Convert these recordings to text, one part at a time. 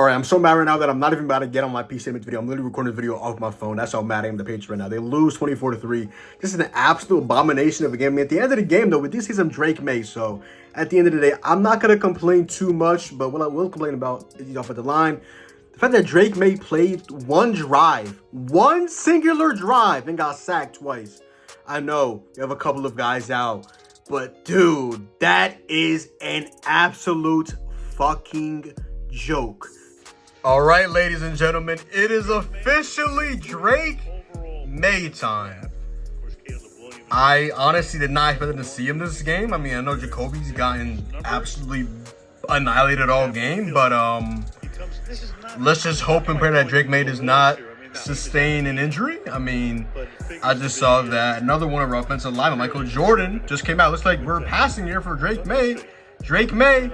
All right, I'm so mad right now that I'm not even about to get on my PC image video. I'm literally recording this video off my phone. That's how mad I am at the Patriots right now. They lose 24-3. This is an absolute abomination of a game. I mean, at the end of the game, though, we did see some Drake May. So at the end of the day, I'm not going to complain too much. But what I will complain about is the offensive line. The fact that Drake May played one singular drive, and got sacked twice. I know you have a couple of guys out. But, dude, that is an absolute fucking joke. All right, ladies and gentlemen, it is officially Drake May time. I honestly did not expect to see him this game. I mean, I know Jacoby's gotten absolutely annihilated all game, but let's just hope and pray that Drake May does not sustain an injury. I mean, I just saw that another one of our offensive linemen, Michael Jordan, just came out. Looks like we're passing here for Drake May. Drake May.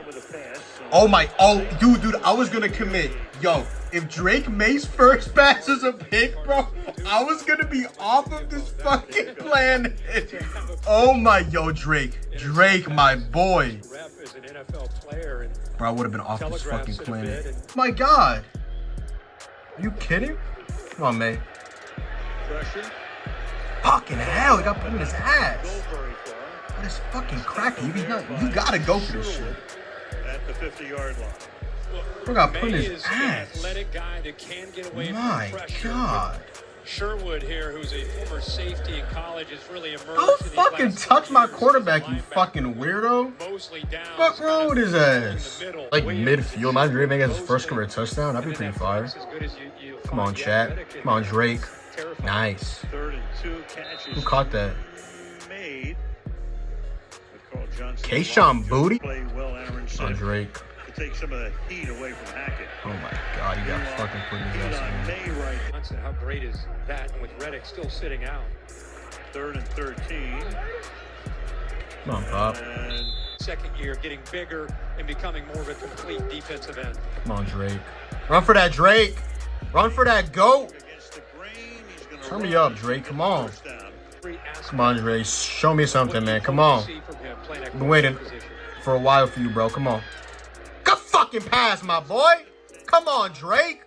Dude, I was gonna commit. Yo, if Drake May's first pass is a pick, bro, I was gonna be off of this fucking planet. Oh my, Drake, my boy. Bro, I would have been off this fucking planet. My God. Are you kidding? Come on, May. Fucking hell, he got put in his ass. What is fucking cracking? You gotta go for this shit. At the 50-yard line. Bro got put in his ass. My God. Sherwood here, who's a former safety in college, is really emerged. Don't fucking touch my quarterback, you fucking weirdo. Fuck wrong with his ass? Like midfield. My Drake May gets his first career touchdown. That'd be pretty fire. Come on, chat. Come on, Drake. Nice. Who caught that? Kayshawn Booty? On Drake. To take some of the heat away from Hackett. Oh my God, he got fucking put in his ass. How great is that? And with Reddick still sitting out. 3rd and 13. Come on, Pop. And second year, getting bigger and becoming more of a complete defensive end. Come on, Drake. Run for that, Drake. Run for that goat. Turn me up, Drake. Come on. Come on, Drake. Show me something, man. Come on. I've been waiting for a while for you, bro. Come on. Good fucking pass, my boy. Come on, Drake.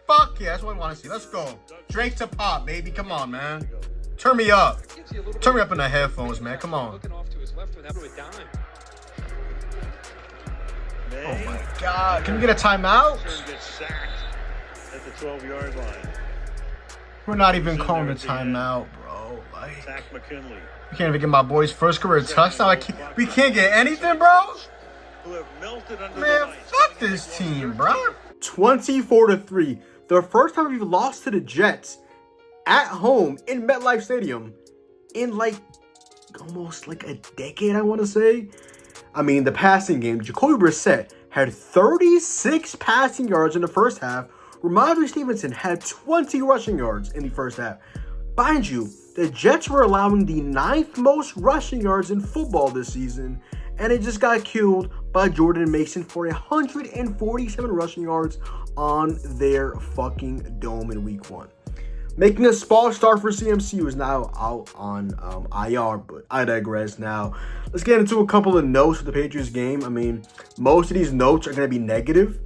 Fuck yeah, that's what we want to see. Let's go. Drake to Pop, baby. Come on, man. Turn me up. Turn me up in the headphones, man. Come on. Oh my God. Can we get a timeout? At the 12-yard line. We're not even calling a timeout, bro. Like, Zach McKinley. we can't even get my boy's first career touchdown. We can't get anything, bro. Who have melted under Man, fuck this team, bro. 24-3. The first time we've lost to the Jets at home in MetLife Stadium in like almost like a decade, I want to say. I mean, the passing game, Jacoby Brissett had 36 passing yards in the first half. Ramondre Stevenson had 20 rushing yards in the first half. Mind you, the Jets were allowing the 9th most rushing yards in football this season, and it just got killed by Jordan Mason for 147 rushing yards on their fucking dome in week 1. Making a small start for CMC, who is now out on IR, but I digress. Now, let's get into a couple of notes for the Patriots game. I mean, most of these notes are going to be negative.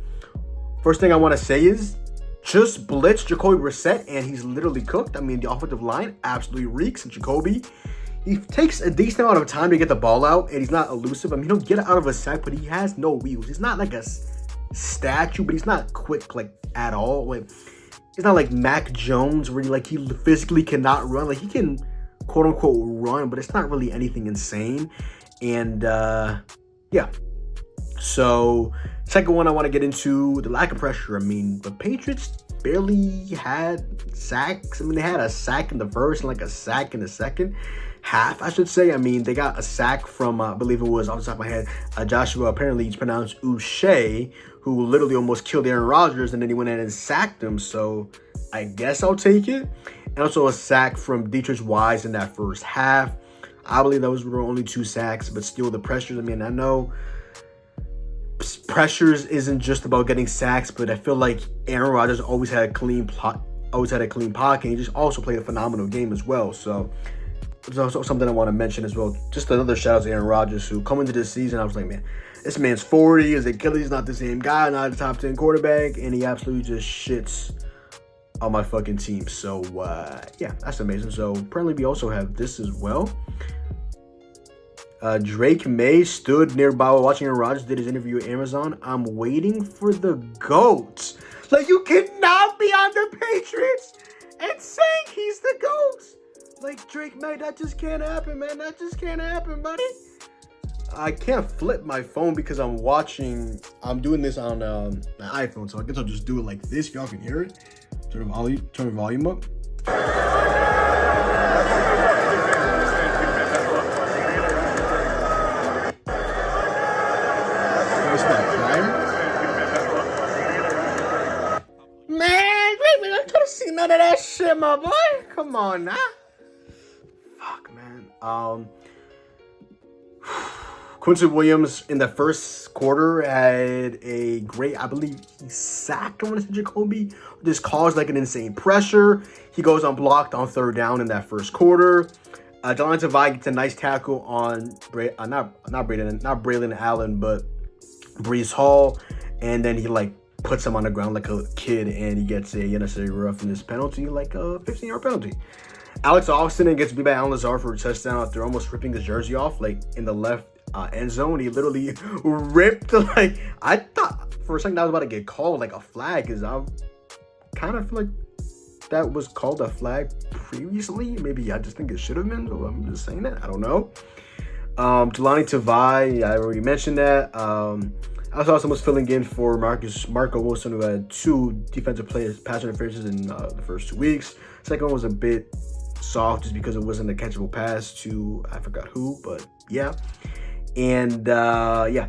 First thing I want to say is, just blitz Jacoby Brissett, and he's literally cooked. I mean, the offensive line absolutely reeks. And Jacoby, he takes a decent amount of time to get the ball out, and he's not elusive. I mean, he'll get out of a sack, but he has no wheels. He's not like a statue, but he's not quick, like, at all. Like, it's not like Mac Jones, where he physically cannot run. Like, he can, quote-unquote, run, but it's not really anything insane. And, yeah. So, second one I want to get into, the lack of pressure. I mean, the Patriots barely had sacks. I mean, they had a sack in the first and like a sack in the second half, I should say. I mean, they got a sack from, I believe it was, off the top of my head, Joshua, apparently it's pronounced Uche, who literally almost killed Aaron Rodgers, and then he went in and sacked him. So, I guess I'll take it. And also a sack from Dietrich Wise in that first half. I believe those were only 2 sacks, but still the pressures. I mean, I know pressures isn't just about getting sacks, but I feel like Aaron Rodgers always had a clean pocket. And he just also played a phenomenal game as well. So it's also something I want to mention as well. Just another shout out to Aaron Rodgers, who coming into this season, I was like, man, This man's 40. His Achilles not the same guy, not a top 10 quarterback, and he absolutely just shits on my fucking team. So, yeah, that's amazing. So, apparently we also have this as well. Drake May stood nearby while watching Aaron Rodgers did his interview at Amazon. I'm waiting for the GOAT. Like, you cannot be on the Patriots and saying he's the GOAT. Like, Drake May, that just can't happen, man. That just can't happen, buddy. I can't flip my phone because I'm doing this on an iPhone, so I guess I'll just do it like this. Y'all can hear it. Turn the volume up. None of that shit, my boy. Come on now. Fuck, man. Quincy Williams in the first quarter had a great, I believe he sacked, I want to say, Jacoby. Just caused like an insane pressure. He goes unblocked on third down in that first quarter. Diehard Patriots gets a nice tackle on not Braylon Allen, but Breece Hall, and then he like puts him on the ground like a kid, and he gets a unnecessary roughness penalty, like a 15-yard penalty. Alex Austin gets beat by Alan Lazard for a touchdown after almost ripping his jersey off, like in the left end zone. He literally ripped, like, I thought for a second that was about to get called like a flag, because I kind of feel like that was called a flag previously. Maybe I just think it should have been, so I'm just saying that. I don't know. Jelani Tavai, I already mentioned that. I saw someone was filling in for Marco Wilson, who had 2 defensive pass interferences in the first 2 weeks. Second one was a bit soft just because it wasn't a catchable pass to, I forgot who, but yeah. And yeah.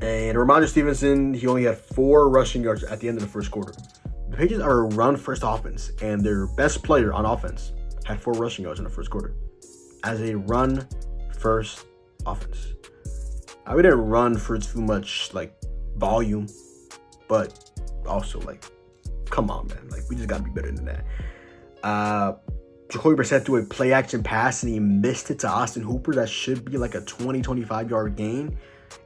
And Ramondre Stevenson, he only had 4 rushing yards at the end of the first quarter. The Patriots are a run-first offense, and their best player on offense had 4 rushing yards in the first quarter. As a run-first offense. We didn't run for too much, like, volume, but also, like, come on, man. Like, we just got to be better than that. Jacoby Brissett threw a play-action pass, and he missed it to Austin Hooper. That should be, like, a 20-25-yard gain,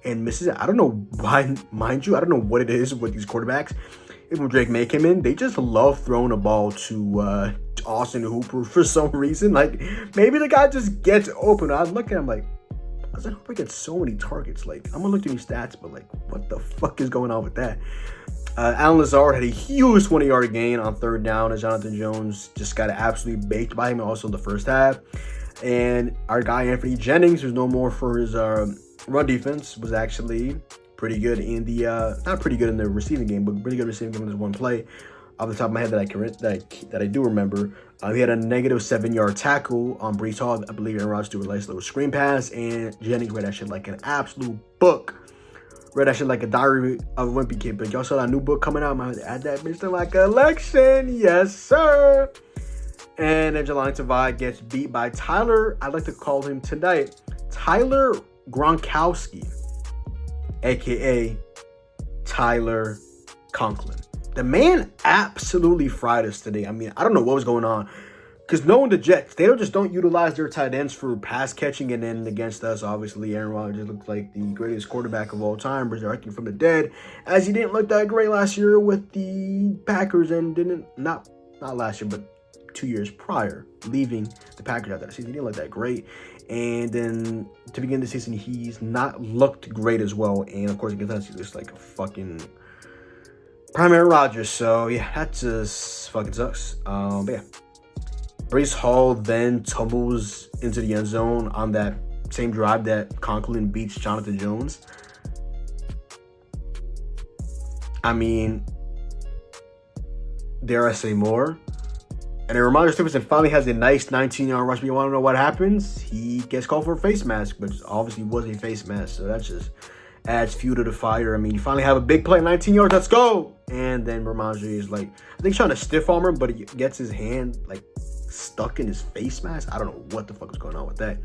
and misses it. I don't know why, mind you. I don't know what it is with these quarterbacks. Even when Drake May came in, they just love throwing a ball to Austin Hooper for some reason. Like, maybe the guy just gets open. I look at him like, Austin Hooper gets so many targets. Like, I'm gonna look through these stats, but like, what the fuck is going on with that? Alan Lazard had a huge 20-yard gain on third down, and Jonathan Jones just got absolutely baked by him also in the first half. And our guy Anthony Jennings, who's no more for his run defense, was actually pretty good in the not pretty good in the receiving game, but pretty good receiving game in this one play. Off the top of my head that I do remember, he had a -7-yard tackle on Breece Hall. I believe Aaron Rodgers threw a nice little screen pass, and Jennings read that shit like an absolute book. Read that shit like a diary of a wimpy kid. But y'all saw that new book coming out. I'm going to add that bitch to my collection. Yes, sir. And then Jelani Tavai gets beat by Tyler. I'd like to call him tonight Tyler Gronkowski, a.k.a. Tyler Conklin. The man absolutely fried us today. I mean, I don't know what was going on. Because knowing the Jets, they just don't utilize their tight ends for pass catching. And then against us, obviously, Aaron Rodgers looked like the greatest quarterback of all time, resurrecting from the dead. As he didn't look that great last year with the Packers, and not last year, but 2 years prior, leaving the Packers after that season. He didn't look that great. And then to begin the season, he's not looked great as well. And of course, against us, he's just like a fucking primary Rodgers. So yeah, that just fucking sucks. But yeah. Breece Hall then tumbles into the end zone on that same drive that Conklin beats Jonathan Jones. I mean, dare I say more? And then Ramondre Stevenson finally has a nice 19-yard rush. But you want to know what happens? He gets called for a face mask, but obviously was a face mask. So that just adds fuel to the fire. I mean, you finally have a big play, 19 yards, let's go! And then Ramondre is like, I think trying to stiff arm him, but he gets his hand like stuck in his face mask. I don't know what the fuck was going on with that.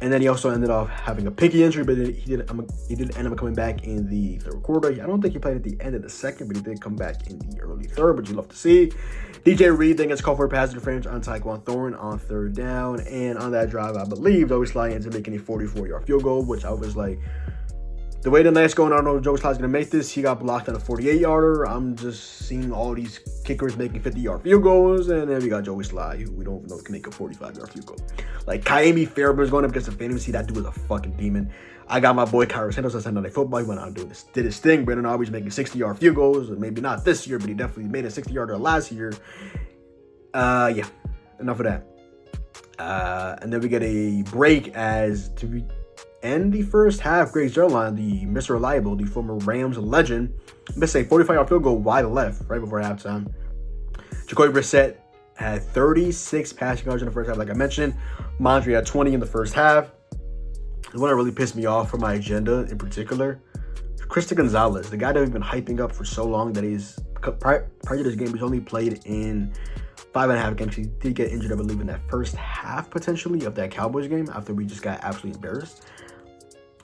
And then he also ended up having a pinky injury, but he did end up coming back in the third quarter. I don't think he played at the end of the second, but he did come back in the early third, but you love to see. DJ Reed then gets called for a pass interference on Tyquan Thornton on third down. And on that drive, I believe Joey Sly ends up making a 44-yard field goal, which I was like, The way the night's going, I don't know if Joey Sly's going to make this. He got blocked on a 48-yarder. I'm just seeing all these kickers making 50-yard field goals. And then we got Joey Sly, who we don't know if can make a 45-yard field goal. Like, Kaimi Fairbairn's going up against the fantasy. That dude is a fucking demon. I got my boy Kyra Santos on Sunday Night Football. He went out and did his thing. Brandon Aubrey's making 60-yard field goals. Maybe not this year, but he definitely made a 60-yarder last year. Yeah, enough of that. And then we get a break as to end the first half. Greg Zuerlein, the Mr. Reliable, the former Rams legend, missed a 45-yard field goal wide left right before halftime. Jacoby Brissett had 36 passing yards in the first half, like I mentioned. Mondre had 20 in the first half. The one that really pissed me off for my agenda in particular, Christian Gonzalez, the guy that we've been hyping up for so long that he's, prior to this game, he's only played in 5.5 games. He did get injured, I believe, in that first half, potentially, of that Cowboys game after we just got absolutely embarrassed.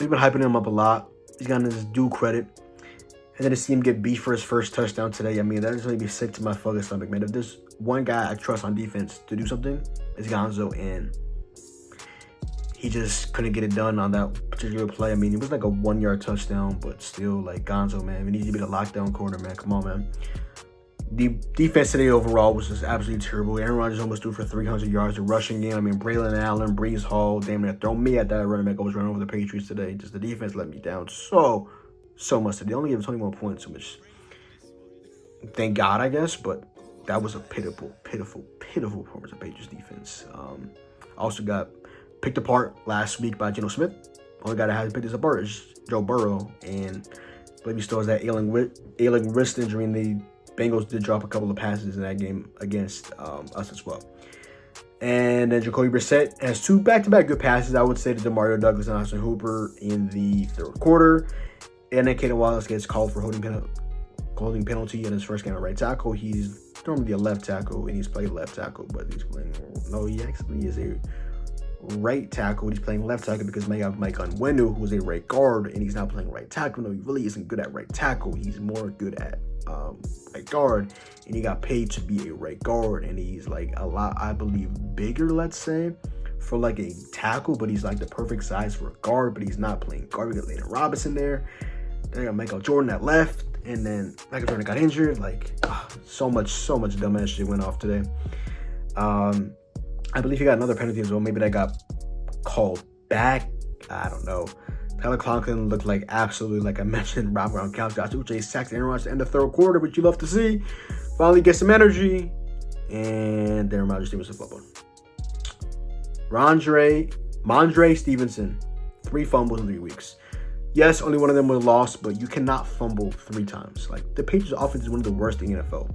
We've been hyping him up a lot. He's gotten his due credit. And then to see him get beat for his first touchdown today, I mean, that just made me sick to my fucking stomach, man. If there's one guy I trust on defense to do something, it's Gonzo, and he just couldn't get it done on that particular play. I mean, it was like a 1-yard touchdown, but still, like, Gonzo, man, we need to be the lockdown corner, man. Come on, man. The defense today overall was just absolutely terrible. Aaron Rodgers almost threw for 300 yards. The rushing game, I mean, Braylon Allen, Breece Hall, damn near throw me at that running back. I was running over the Patriots today. Just the defense let me down so much. They only gave 21 points, which, thank God, I guess, but that was a pitiful performance of Patriots defense. Also got picked apart last week by Geno Smith. Only guy that hasn't picked this apart is Joe Burrow, and I believe he still has that ailing wrist injury, and the Bengals did drop a couple of passes in that game against us as well. And then Jacoby Brissett has 2 back-to-back good passes, I would say, to DeMario Douglas and Austin Hooper in the third quarter. And then Caden Wallace gets called for holding penalty in his first game at right tackle. He's normally a left tackle, and he's played left tackle, but he's playing... No, he actually is a right tackle. He's playing left tackle because we have Mike Onwenu, who's a right guard, and he's not playing right tackle. No, he really isn't good at right tackle. He's more good at right guard, and he got paid to be a right guard, and he's like a lot, I believe, bigger, let's say, for like a tackle, but he's like the perfect size for a guard, but he's not playing guard. We got Landon Robinson there. Then I got Michael Jordan at left, and then Michael Jordan got injured. Like, so much dumbass shit went off today. I believe he got another penalty as well. Maybe that got called back. I don't know. Tyler Conklin looked like absolutely, like I mentioned, Rob Gronkowski. Josh Uche sacked Aaron Rodgers in the third quarter, which you love to see. Finally get some energy. And Aaron Rodgers gave us a fumble. Mondre Stevenson, 3 fumbles in 3 weeks. Yes, only one of them was lost, but you cannot fumble 3 times. Like, the Patriots offense is one of the worst in the NFL.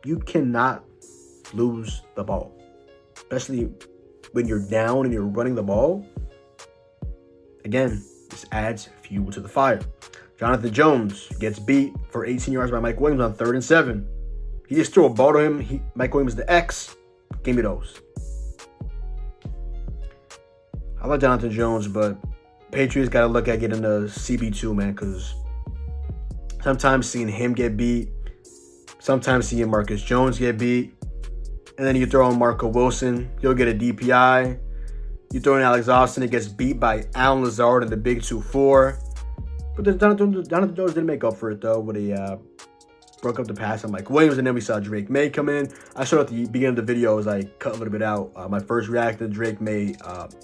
You cannot lose the ball, especially when you're down and you're running the ball. Again, this adds fuel to the fire. Jonathan Jones gets beat for 18 yards by Mike Williams on 3rd and 7. He just threw a ball to him. Mike Williams, the X, gave me those. I like Jonathan Jones, but Patriots got to look at getting the CB2, man, because sometimes seeing him get beat, sometimes seeing Marcus Jones get beat, and then you throw in Marco Wilson, you'll get a DPI. You throw in Alex Austin, it gets beat by Alan Lazard in the big 2-4. But then Jonathan Jones didn't make up for it, though, when he broke up the pass on Mike Williams, and then we saw Drake May come in. I showed at the beginning of the video as I cut a little bit out my first reaction to Drake May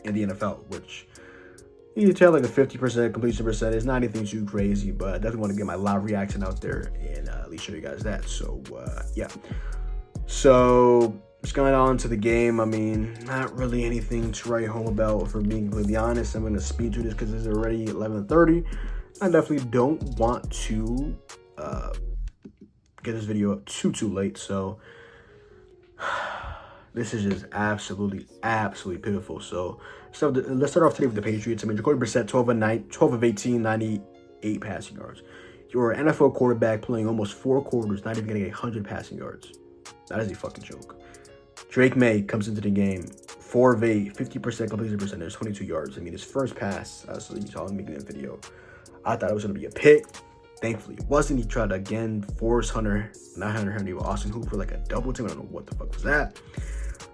in the NFL, which you can tell like a 50% completion percentage. Not anything too crazy, but I definitely want to get my live reaction out there and at least show you guys that. So, yeah. So, just going on to the game. I mean, not really anything to write home about, for being completely honest. I'm going to speed through this because it's already 11:30. I definitely don't want to get this video up too late. So, this is just absolutely pitiful. So let's start off today with the Patriots. I mean, Jacoby Brissett, 12 of 18, 98 passing yards. You're an NFL quarterback playing almost 4 quarters, not even getting 100 passing yards. That is a fucking joke. Drake May comes into the game, 4 of 8, 50% completion percentage, 22 yards. I mean, his first pass, so you saw him making that video, I thought it was going to be a pick. Thankfully, it wasn't. He tried to again force Hunter Henry with Austin Hooper like a double team. I don't know what the fuck was that.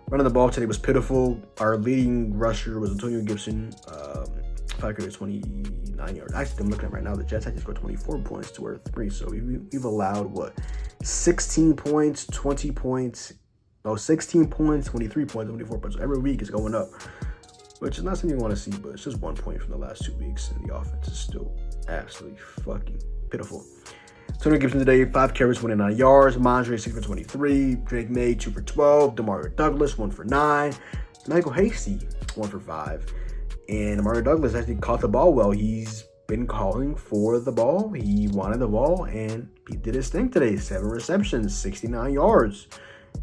Running the ball today was pitiful. Our leading rusher was Antonio Gibson. 5 carries, 29 yards. Actually, I'm looking at right now. The Jets actually scored 24 points to our 3. So we've allowed, what, 16 points, 20 points. Oh, 16 points, 23 points, 24 points. So every week is going up, which is not something you want to see, but it's just 1 point from the last 2 weeks, and the offense is still absolutely fucking pitiful. Antonio Gibson today, 5 carries, 29 yards. Mondre, 6 for 23. Drake May, 2 for 12. Demario Douglas, 1 for 9. Michael Hasty, 1 for 5. And Demario Douglas actually caught the ball well. He's been calling for the ball. He wanted the ball, and he did his thing today. 7 receptions, 69 yards.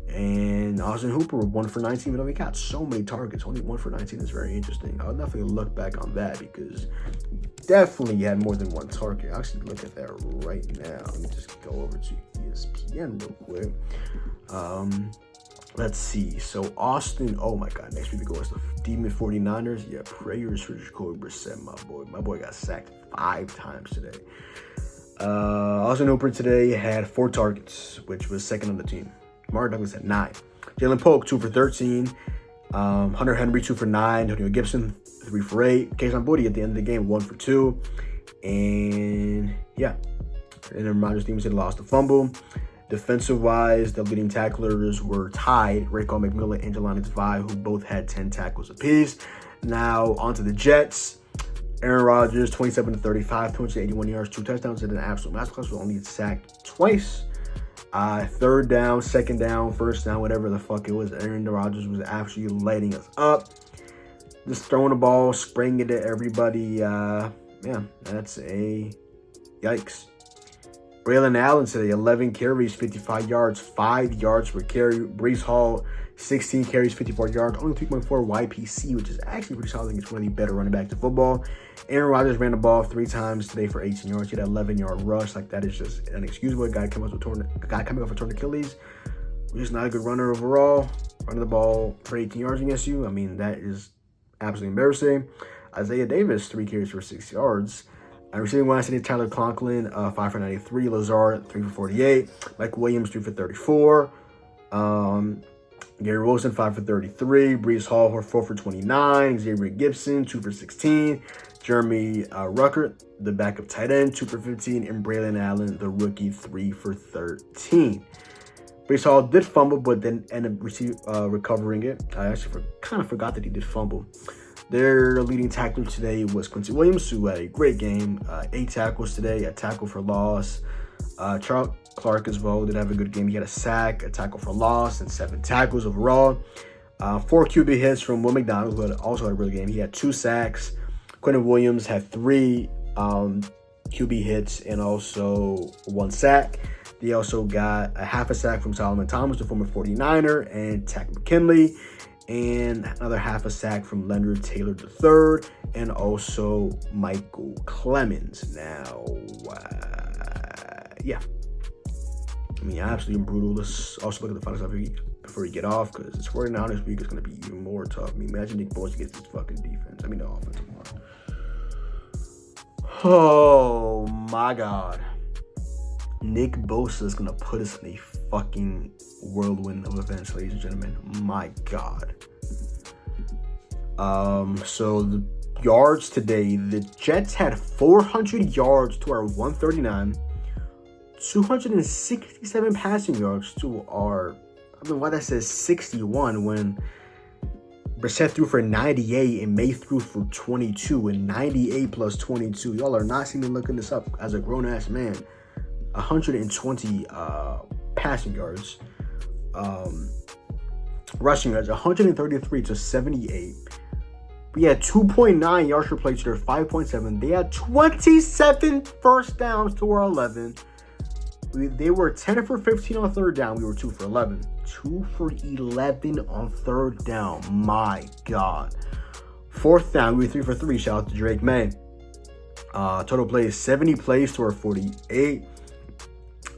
And Austin Hooper, 1 for 19, but he got so many targets. Only 1 for 19 is very interesting. I'll definitely look back on that because definitely had more than 1 target. I'll actually look at that right now. Let me just go over to ESPN real quick. Let's see. So Austin, oh my God, next week we go as the Demon 49ers. Yeah, prayers for Jacoby Brissett, my boy. My boy got sacked 5 times today. Austin Hooper today had 4 targets, which was second on the team. Demario Douglas had 9. Jalen Polk, 2 for 13. Hunter Henry, 2 for 9. Antonio Gibson, 3 for 8. Kayshon Boutte at the end of the game, 1 for 2. And yeah. And then Rodgers Stevenson lost a fumble. Defensive-wise, the leading tacklers were tied. Raekwon McMillan and Jelani Tavai, who both had 10 tackles apiece. Now, onto the Jets. Aaron Rodgers, 27 to 35, 281 yards, 2 touchdowns, and an absolute masterclass. Was only sacked twice. 3rd down, 2nd down, 1st down, whatever the fuck it was. Aaron Rodgers was absolutely lighting us up. Just throwing the ball, spraying it at everybody. Yeah, that's a yikes. Braylon Allen today, 11 carries, 55 yards, 5 yards per carry. Breece Hall, 16 carries, 54 yards, only 3.4 YPC, which is actually pretty solid. I think it's one of the better running backs in football. Aaron Rodgers ran the ball 3 times today for 18 yards. He had an 11-yard rush. Like, that is just inexcusable. A guy coming off a torn Achilles. Just not a good runner overall. Running the ball for 18 yards against you. I mean, that is absolutely embarrassing. Isaiah Davis, 3 carries for 6 yards. Receiving wise today, Tyler Conklin, 5 for 93. Lazard, 3 for 48. Mike Williams, 3 for 34. Gary Wilson, 5 for 33. Breece Hall, 4 for 29. Xavier Gibson, 2 for 16. Jeremy Ruckert, the backup tight end, 2 for 15. And Braylon Allen, the rookie, 3 for 13. Breece Hall did fumble, but then ended up recovering it. I actually kind of forgot that he did fumble. Their leading tackler today was Quincy Williams, who had a great game. 8 tackles today, a tackle for loss. Charles Clark as well did have a good game. He had a sack, a tackle for loss, and 7 tackles overall. 4 QB hits from Will McDonald, who also had a really good game. He had 2 sacks. Quentin Williams had 3 QB hits and also 1 sack. They also got a half a sack from Solomon Thomas, the former 49er, and Takk McKinley. And another half a sack from Leonard Taylor III, and also Michael Clemens. Now, yeah. I mean, absolutely brutal. Let's also look at the final stuff before we get off, because this 49ers week is going to be even more tough. I mean, imagine Nick Bosa gets this fucking defense. I mean, the offensive line. Oh, my God. Nick Bosa is going to put us in a fucking whirlwind of events, ladies and gentlemen. My God. So the yards today, the Jets had 400 yards to our 139, 267 passing yards to our, I don't know why that says 61 when Brissett threw for 98 and May threw for 22, and 98 plus 22. Y'all are not seeing me looking this up as a grown-ass man. 120 passing yards. Rushing yards, 133 to 78. We had 2.9 yards per play to their 5.7. They had 27 first downs to our 11. They were 10 for 15 on 3rd down. We were 2 for 11. 2 for 11 on 3rd down. My God. 4th down, we were 3 for 3. Shout out to Drake May. Total plays, 70 plays to our 48.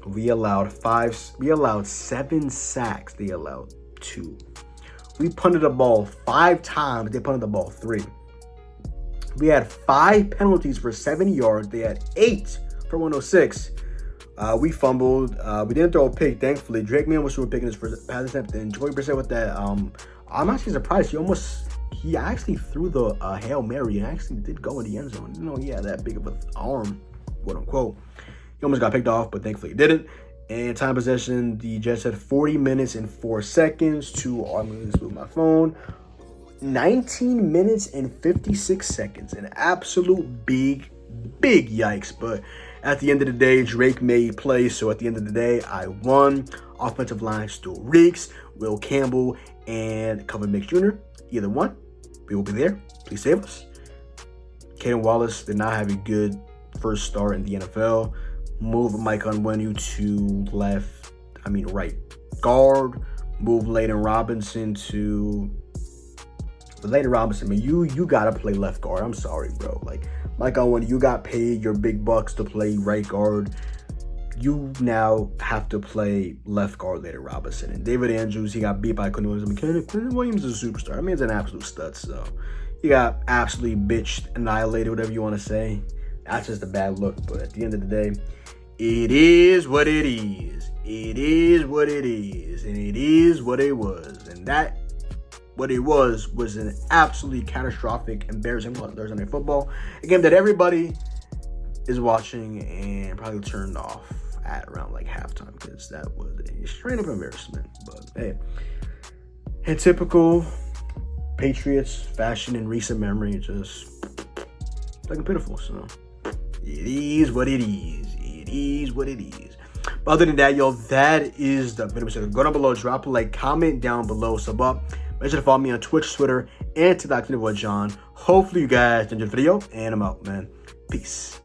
We allowed 7 sacks. They allowed 2. We punted the ball 5 times. They punted the ball 3. We had 5 penalties for 70 yards. They had 8 for 106. We fumbled. We didn't throw a pick, thankfully. Drake May was sure picking his first pass attempt. And Jacoby Brissett with that. I'm actually surprised. he actually threw the Hail Mary and actually did go in the end zone. You know, he had that big of an arm, quote unquote. He almost got picked off, but thankfully he didn't. And time possession, the Jets had 40 minutes and 4 seconds to, I'm going to move my phone, 19 minutes and 56 seconds. An absolute big yikes. But at the end of the day, Drake made plays. So at the end of the day, I won. Offensive line still reeks. Will Campbell and Calvin Mix Jr., either one, we will be there. Please save us. Caden Wallace did not have a good first start in the NFL. Move Mike Onwenu to right guard. Move Layden Robinson to... But Layden Robinson, man, you got to play left guard. I'm sorry, bro. Like, Mike Onwenu, you got paid your big bucks to play right guard. You now have to play left guard Layden Robinson. And David Andrews, he got beat by Quentin Williams. Quentin Williams is a superstar. I mean, it's an absolute stud, so he got absolutely bitched, annihilated, whatever you want to say. That's just a bad look. But at the end of the day, it is what it is. It is what it is. And it is what it was. And that, what it was an absolutely catastrophic, embarrassing Thursday Night Football. A game that everybody is watching and probably turned off at around like halftime because that was a straight up embarrassment. But hey, in typical Patriots fashion in recent memory, just fucking pitiful. So it is what it is. It is what it is. But other than that, yo, that is the video. So go down below, drop a like, comment down below, sub up. Make sure to follow me on Twitch, Twitter, and TikTok, John. Hopefully you guys enjoyed the video, and I'm out, man. Peace.